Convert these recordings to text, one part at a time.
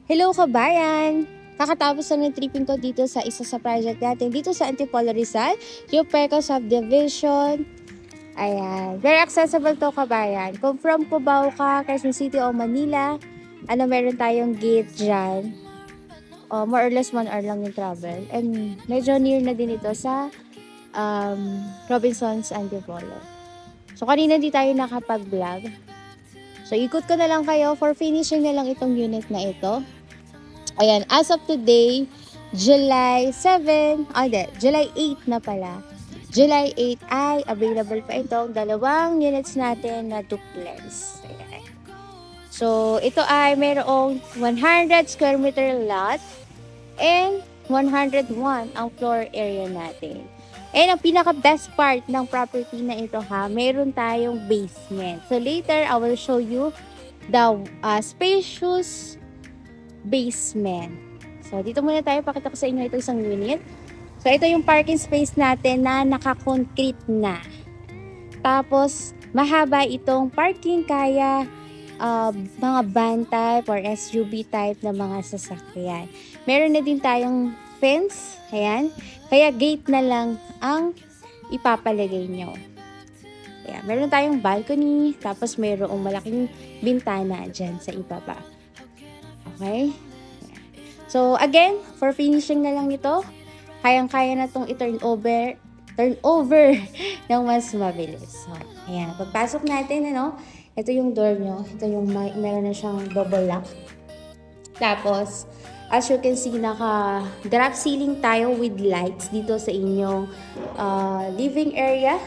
Hello kabayan! Kakatapos lang ng tripping ko dito sa isa sa project natin dito sa Antipolo Rizal, yung Peco Subdivision. Ayan, very accessible to kabayan. Kung from Cubao ka, Quezon City o Manila, meron tayong gate dyan. More or less 1 hour lang yung travel. And medyo near na din ito sa Robinsons Antipolo. So kanina di tayo nakapag-vlog. So ikot ko na lang kayo for finishing na lang itong unit na ito. Ayan, as of today, July 7, July 8 na pala. July 8 ay available pa itong dalawang units natin na duplex. Ayan. So, ito ay mayroong 100 square meter lot and 101 ang floor area natin. And ang pinaka-best part ng property na ito meron tayong basement. So, later, I will show you the spacious basement. So, dito muna tayo. Pakita ko sa inyo ito isang unit. So, ito yung parking space natin na naka-concrete na. Tapos, mahaba itong parking kaya mga van type or SUV type na mga sasakyan. Meron na din tayong fence. Ayan. Kaya gate na lang ang ipapalagay nyo. Ayan. Meron tayong balcony. Tapos, mayroong malaking bintana dyan sa ibaba. Okay? So, again, for finishing na lang ito, kayang-kaya na itong i-turn over ng mas mabilis. So, ayan. Pagpasok natin, ito yung door nyo. Ito yung meron na siyang double lock. Tapos, as you can see, naka-drop ceiling tayo with lights dito sa inyong living area.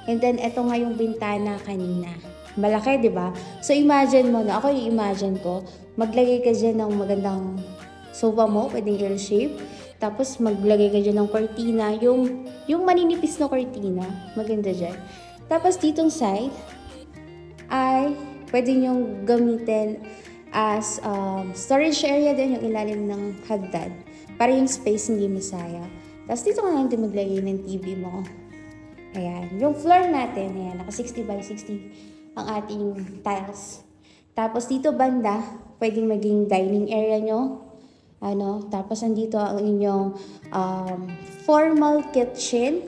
And then, ito nga yung bintana kanina. Malaki, di ba? So, imagine mo, ako yung imagine ko, maglagay ka dyan ng magandang sofa mo, pwedeng L-shape. Tapos, maglagay ka dyan ng cortina, yung maninipis na cortina. Maganda dyan. Tapos, ditong side, ay pwede nyong gamitin as storage area din, yung ilalim ng hagdan. Para yung space hindi masaya. Tapos, dito ka lang din maglagay ng TV mo. Ayan. Yung floor natin, ayan, naka 60 by 60 ang ating tiles. Tapos dito banda, pwedeng maging dining area nyo. Tapos andito ang inyong formal kitchen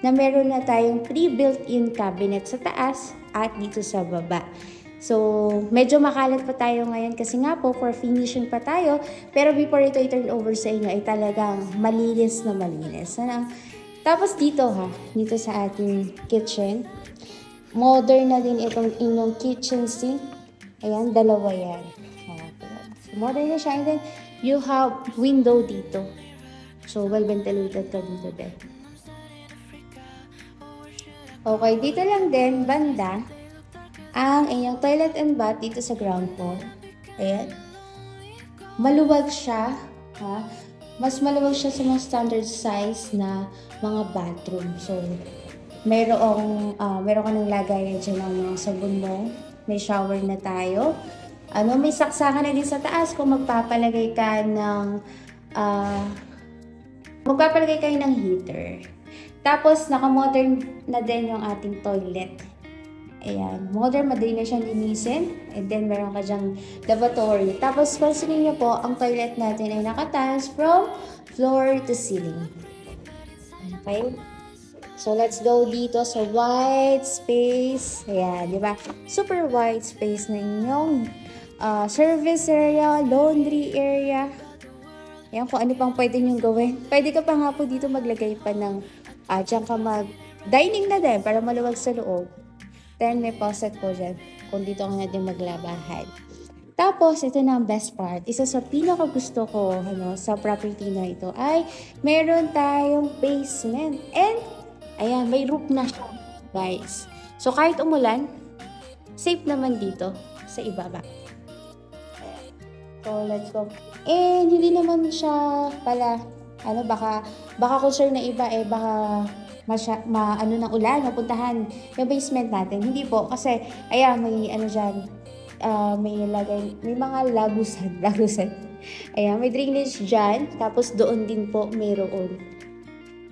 na meron na tayong pre-built-in cabinet sa taas at dito sa baba. So, medyo makalat pa tayo ngayon kasi nga po, for finishing pa tayo. Pero before ito i-turn over sa inyo ay talagang malinis na malinis. Tapos dito dito sa ating kitchen, modern na din itong inyong kitchen sink. Ayan, dalawa yan. So, modern na siya. And then, you have window dito. So, well-ventilated ka dito din. Okay, dito lang din, banda, ang inyong toilet and bath dito sa ground floor. Ayan. Maluwag siya. Mas maluwag siya sa mga standard size na mga bathroom. So, meron ka ng lagayan dyan ng mga sabon mo. May shower na tayo. May saksakan na din sa taas kung magpapalagay ka ng heater. Tapos, naka-modern na din yung ating toilet. Ayan. Modern, madali na siyang linisin. And then, meron ka dyang lavatory. Tapos, pansinin niyo po, ang toilet natin ay naka-tiles from floor to ceiling. Okay? So, let's go dito sa white space. Ayan, di ba? Super white space na inyong service area, laundry area. Ayan, kung ano pang pwede nyo gawin. Pwede ka pa nga po dito maglagay pa ng dyan ka dining na din para maluwag sa loob. Then, may faucet po dyan kung dito ka natin maglabahan. Tapos, ito na ang best part. Isa sa pinaka-gusto ko sa property na ito ay meron tayong basement. And, ayan, may roof na siya, guys. So, kahit umulan, safe naman dito sa ibaba. So, let's go. And, hindi naman siya pala, baka concern na iba, baka ng ulan, mapuntahan yung basement natin. Hindi po, kasi, ayan, may dyan, may mga lagusan. Ayan, may drainage dyan, tapos doon din po mayroon.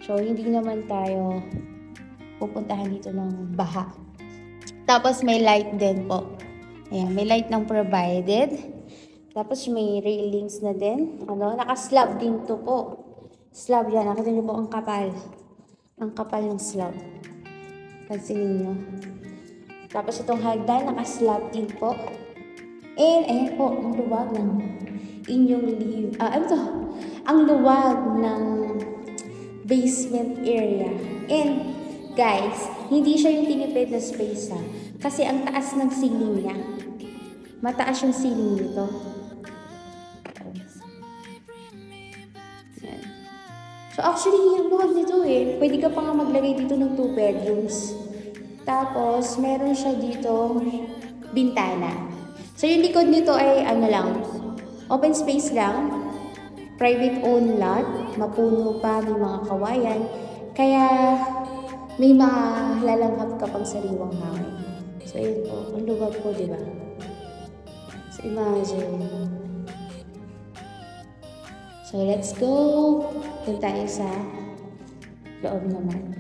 So, hindi naman tayo pupuntahan dito ng baha. Tapos, may light din po. Ayan, may light nang provided. Tapos may railings na din. Ano, naka-slab din to po. Slab yan. Nakita niyo po ang kapal. Ang kapal ng slab. Pansinin niyo. Tapos itong hagdan, naka-slab din po. And ayan po, ang luwag ng inyong ang luwag ng basement area. And guys, hindi siya yung tinipid na space ha. Kasi ang taas ng ceiling niya. Mataas yung ceiling nito. Ayan. So actually, yung luwag nito eh. Pwede ka pa nga maglagay dito ng 2 bedrooms. Tapos, meron siya dito bintana. So yung likod nito ay ano lang, open space lang. Private owned lot. Mapuno pa, may mga kawayan. Kaya may malalanghap ka pang sariwang hangin. So yun po, ang luwag po, di ba? So imagine. So let's go. Doon tayo sa loob naman.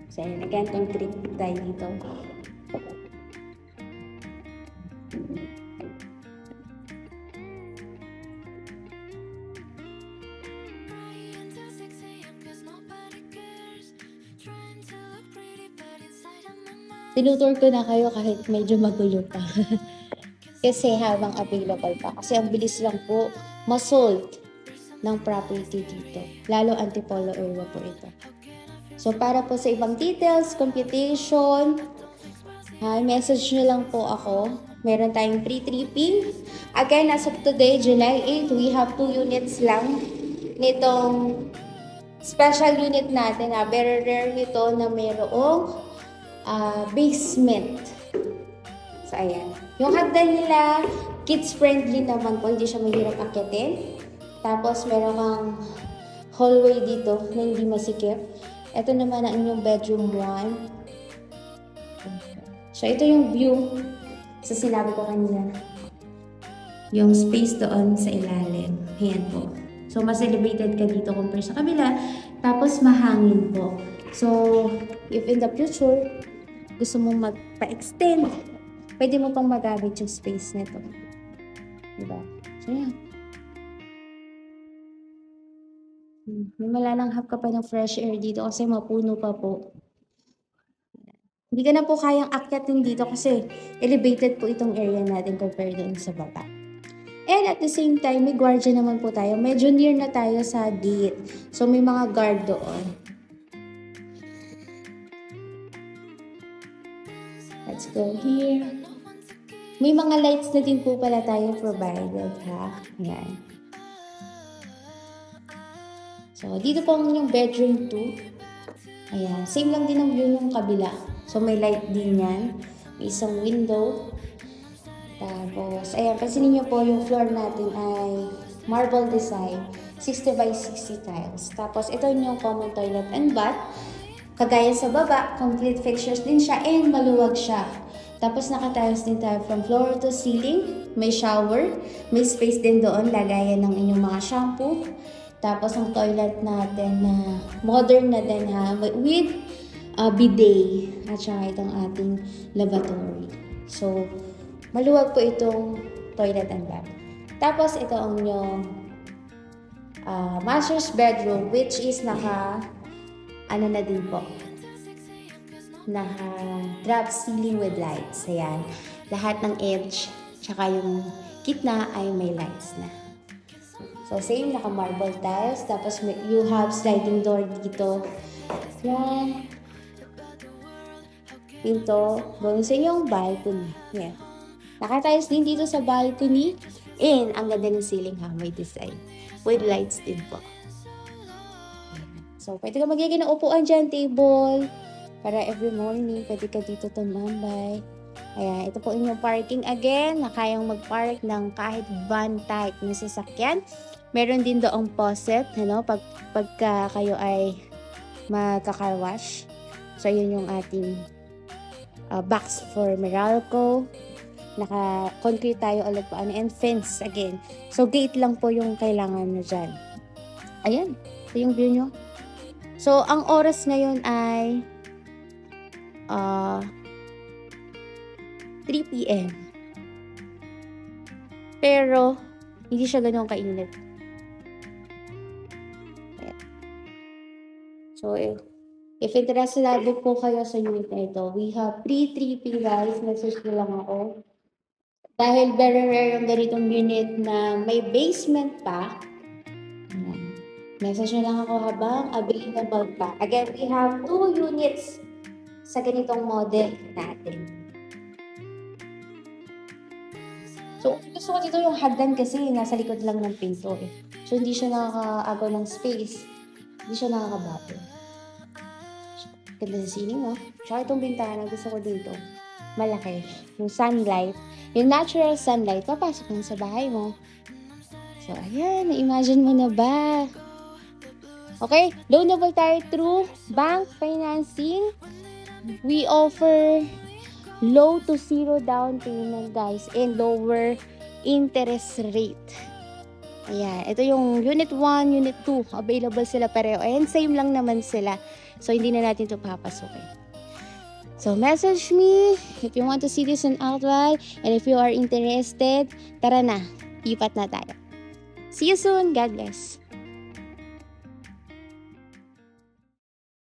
So yun, again, itong trip tayo dito. Tinutour ko na kayo kahit medyo magulo pa. Kasi habang available pa. Kasi ang bilis lang po ma-sold ng property dito. Lalo Antipolo area po ito. So para po sa ibang details, computation, message nyo lang po ako. Meron tayong free tripping. Again, as of today, July 8, we have 2 units lang nitong special unit natin. Very rare nito na mayroong basement. So, ayan. Yung hagdan nila, kids-friendly naman po. Hindi siya mahirap akyatin. Tapos, meron kang hallway dito na hindi masikip. Ito naman ang inyong bedroom 1. So, ito yung view sa sinabi ko kanina. Yung space doon sa ilalim. Ayan po. So, mas elevated ka dito compare sa kabila. Tapos, mahangin po. So, if in the future, gusto mong magpa-extend, pwede mo pang magamit yung space nito. Diba? So, yan. May malalanghap ka pa ng fresh air dito kasi mapuno pa po. Hindi ka na po kayang akyatin dito kasi elevated po itong area natin compared doon sa baba. And at the same time, may guardia naman po tayo. Medyo near na tayo sa gate. So, may mga guard doon. Let's go here. May mga lights na din po pala tayo provided, ha? Ayan. So, dito po yung bedroom 2. Ayan. Same lang din ang view ng kabila. So, may light din yan. May isang window. Tapos, ayan. Pansinin niyo po yung floor natin ay marble design. 60 by 60 tiles. Tapos, ito yung common toilet and bath. Kagaya sa baba, complete fixtures din siya and maluwag siya. Tapos naka-tiles din tayo from floor to ceiling. May shower. May space din doon, lagayan ng inyong mga shampoo. Tapos ang toilet natin na modern na din ha, with bidet. At saka itong ating lavatory. So, maluwag po itong toilet and bath. Tapos ito ang inyong master's bedroom, which is ano na din po, drop ceiling with lights. Ayan. Lahat ng edge, tsaka yung gitna ay may lights na. So, same, naka-marble tiles. Tapos, you have sliding door dito. Yan. Pinto. Going sa inyong balcony. Yan. Naka-tiles din dito sa balcony. And, ang ganda ng ceiling ha, may design. With lights din po. So, pwede ka magiging ng upuan dyan, table. Para every morning, pwede ka dito tumambay. Ayan, ito po inyong parking again. Na kayang mag-park ng kahit van type na sasakyan. Meron din doong faucet, ano, pagka kayo ay magka-car wash. So, yun yung ating box for Meralco. Naka-concrete tayo ulit po. And fence again. So, gate lang po yung kailangan nyo dyan. Ayan, ito yung view nyo. So, ang oras ngayon ay 3 p.m. Pero, hindi siya ganun kainit. So, if interested po kayo sa unit na ito, we have free tripping guys. Message nyo lang ako. Dahil very rare yung ganitong unit na may basement pa. Message nyo lang ako habang available pa. Again, we have 2 units sa ganitong model natin. So, gusto ko dito yung hagdan kasi nasa likod lang ng pinto eh. So, hindi siya nakakaagaw ng space. Hindi siya nakakabato. Ganda sa ceiling, no? Tsaka itong bintana, gusto ko dito. Malaki. Yung sunlight, yung natural sunlight, papasok mo sa bahay mo. So, ayan. Na-imagine mo na ba? Okay, loanable tayo through bank financing. We offer low to zero down payment guys and lower interest rate. Ayan, ito yung unit 1, unit 2. Available sila pareho. And same lang naman sila. So, hindi na natin ito papasukin. So, message me if you want to see this in outright. And if you are interested, tara na. Lipat na tayo. See you soon. God bless.